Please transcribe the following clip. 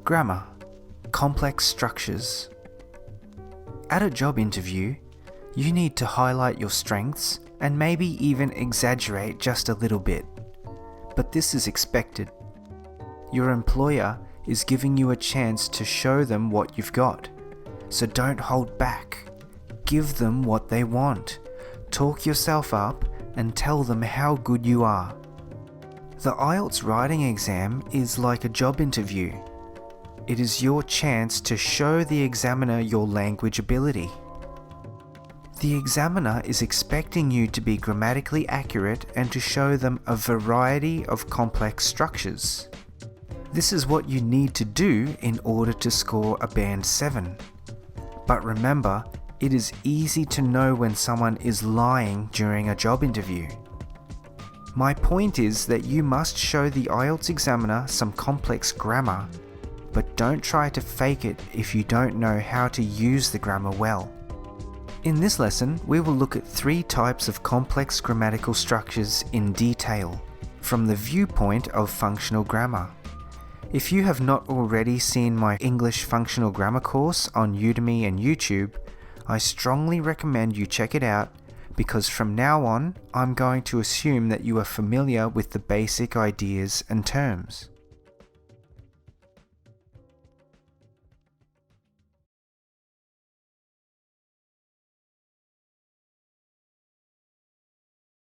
Grammar, complex structures. At a job interview, you need to highlight your strengths and maybe even exaggerate just a little bit. But this is expected. Your employer is giving you a chance to show them what you've got. So don't hold back. Give them what they want. Talk yourself up and tell them how good you are. The IELTS writing exam is like a job interview. It is your chance to show the examiner your language ability. The examiner is expecting you to be grammatically accurate and to show them a variety of complex structures. This is what you need to do in order to score a band 7. But remember, it is easy to know when someone is lying during a job interview. My point is that you must show the IELTS examiner some complex grammar, but don't try to fake it if you don't know how to use the grammar well. In this lesson, we will look at 3 types of complex grammatical structures in detail, from the viewpoint of functional grammar. If you have not already seen my English functional grammar course on Udemy and YouTube, I strongly recommend you check it out, because from now on, I'm going to assume that you are familiar with the basic ideas and terms.